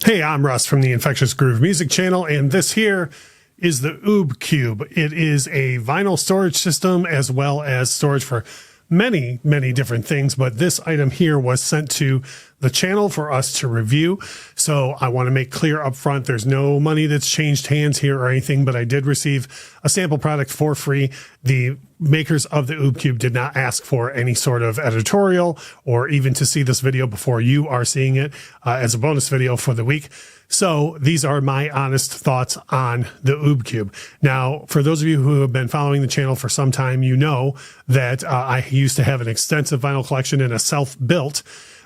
Hey, I'm Russ from the Infectious Groove Music channel, and this here is the UbeCube. It is a vinyl storage system as well as storage for many, many different things, but this item here was sent to the channel for us to review. So I want to make clear up front, there's no money that's changed hands here or anything, but I did receive a sample product for free. The makers of the UbeCube did not ask for any sort of editorial or even to see this video before you are seeing it as a bonus video for the week. So these are my honest thoughts on the UbeCube. Now, for those of you who have been following the channel for some time, you know that I used to have an extensive vinyl collection in a self-built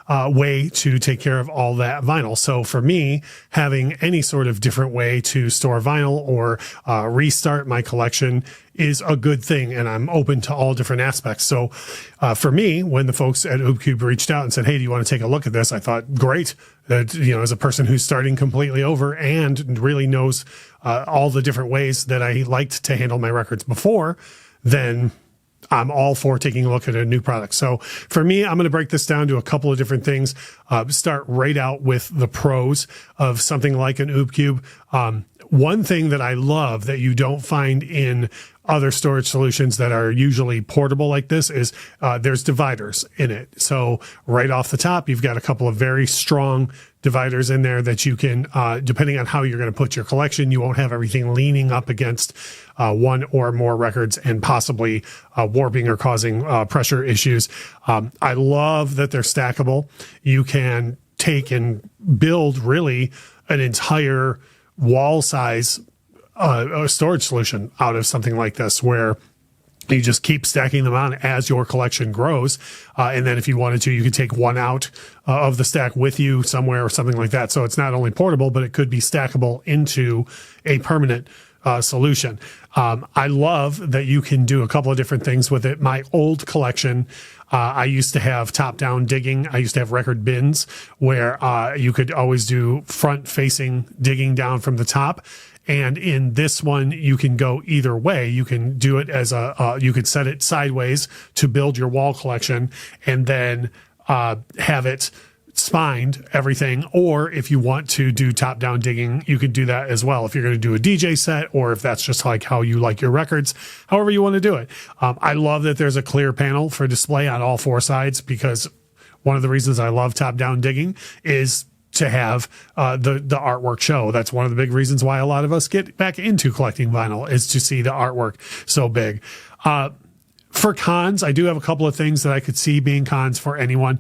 way to take care of all that vinyl. So for me, having any sort of different way to store vinyl or restart my collection is a good thing, and I'm open to all different aspects. So for me, when the folks at UbeCube reached out and said, hey, do you want to take a look at this? I thought, great. That, you know, as a person who's starting completely over and really knows all the different ways that I liked to handle my records before, then I'm all for taking a look at a new product. So for me, I'm going to break this down to a couple of different things. Start right out with the pros of something like an UbeCube. One thing that I love that you don't find in other storage solutions that are usually portable like this is there's dividers in it. So right off the top, you've got a couple of very strong dividers in there that you can, depending on how you're going to put your collection, you won't have everything leaning up against one or more records and possibly warping or causing pressure issues. I love that they're stackable. You can take and build really an entire wall size storage solution out of something like this, where you just keep stacking them on as your collection grows. And then if you wanted to, you could take one out of the stack with you somewhere or something like that. So it's not only portable, but it could be stackable into a permanent solution. I love that you can do a couple of different things with it. My old collection, I used to have top-down digging. I used to have record bins where you could always do front-facing digging down from the top. And in this one, you can go either way. You can do it as you could set it sideways to build your wall collection and then have it spined everything. Or if you want to do top-down digging, you could do that as well. If you're going to do a DJ set, or if that's just like how you like your records, however you want to do it. I love that there's a clear panel for display on all four sides, because one of the reasons I love top-down digging is to have the artwork show. That's one of the big reasons why a lot of us get back into collecting vinyl, is to see the artwork so big. For cons, I do have a couple of things that I could see being cons for anyone.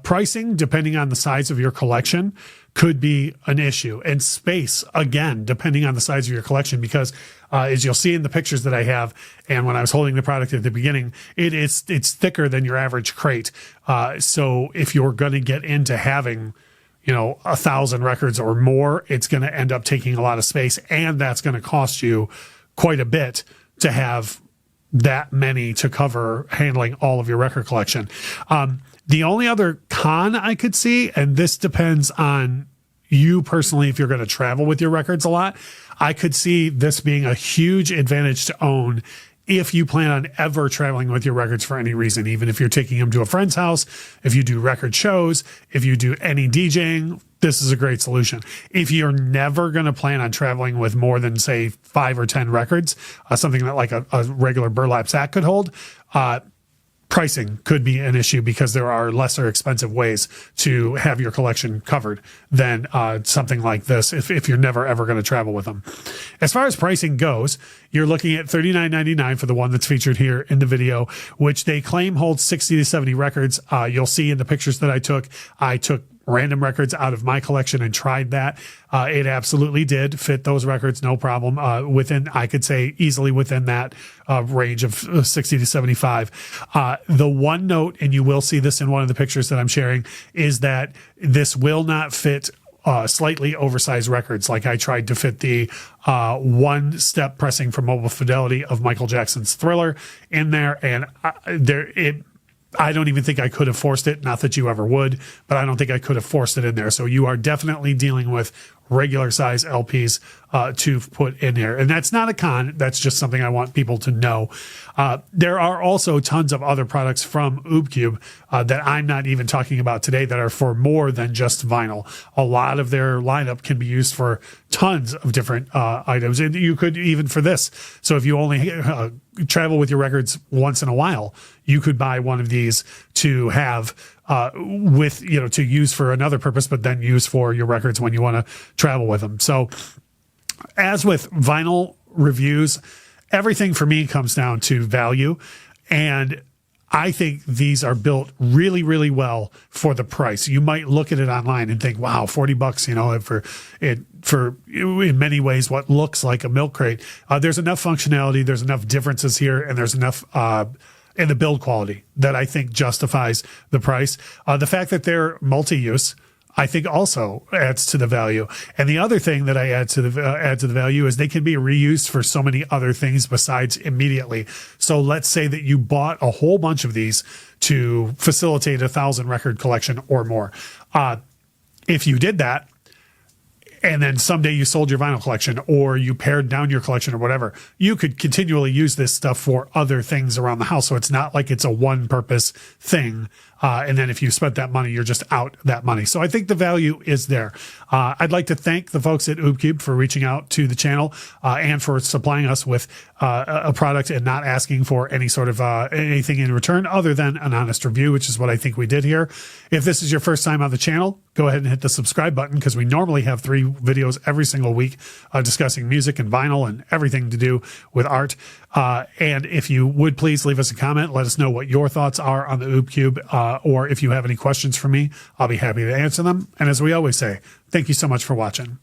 Pricing, depending on the size of your collection, could be an issue. And space, again, depending on the size of your collection, because as you'll see in the pictures that I have, and when I was holding the product at the beginning, it's thicker than your average crate. So if you're going to get into having 1,000 records or more, it's going to end up taking a lot of space, and that's going to cost you quite a bit to have that many to cover handling all of your record collection. The only other con I could see, and this depends on you personally, if you're going to travel with your records a lot, I could see this being a huge advantage to own if you plan on ever traveling with your records for any reason, even if you're taking them to a friend's house, if you do record shows, if you do any DJing, this is a great solution. If you're never going to plan on traveling with more than, say, 5 or 10 records, something that like a regular burlap sack could hold, pricing could be an issue, because there are lesser expensive ways to have your collection covered than something like this if you're never ever going to travel with them. As far as pricing goes, you're looking at $39.99 for the one that's featured here in the video, which they claim holds 60 to 70 records. You'll see in the pictures that I took random records out of my collection and tried that. It absolutely did fit those records, no problem. I could say easily within that range of 60 to 75. The one note, and you will see this in one of the pictures that I'm sharing, is that this will not fit slightly oversized records. Like I tried to fit the one-step pressing for Mobile Fidelity of Michael Jackson's Thriller in there, and I don't even think I could have forced it. Not that you ever would, but I don't think I could have forced it in there. So you are definitely dealing with regular size LPs to put in there. And that's not a con. That's just something I want people to know. There are also tons of other products from UbeCube that I'm not even talking about today that are for more than just vinyl. A lot of their lineup can be used for tons of different items. And you could even for this. So if you only travel with your records once in a while, you could buy one of these to have to use for another purpose, but then use for your records when you want to travel with them. So as with vinyl reviews, everything for me comes down to value. And I think these are built really, really well for the price. You might look at it online and think, wow, $40, for in many ways, what looks like a milk crate. There's enough functionality. There's enough differences here, and there's enough, in the build quality that I think justifies the price. The fact that they're multi-use, I think also adds to the value. And the other thing that I add to the value is they can be reused for so many other things besides immediately. So let's say that you bought a whole bunch of these to facilitate 1,000 record collection or more. If you did that, and then someday you sold your vinyl collection or you pared down your collection or whatever, you could continually use this stuff for other things around the house. So it's not like it's a one purpose thing. And then if you spent that money, you're just out that money. So I think the value is there. I'd like to thank the folks at UbeCube for reaching out to the channel, and for supplying us with, a product and not asking for any sort of, anything in return other than an honest review, which is what I think we did here. If this is your first time on the channel, go ahead and hit the subscribe button, because we normally have 3 videos every single week, discussing music and vinyl and everything to do with art. And if you would please leave us a comment, let us know what your thoughts are on the UbeCube, or if you have any questions for me, I'll be happy to answer them. And as we always say, thank you so much for watching.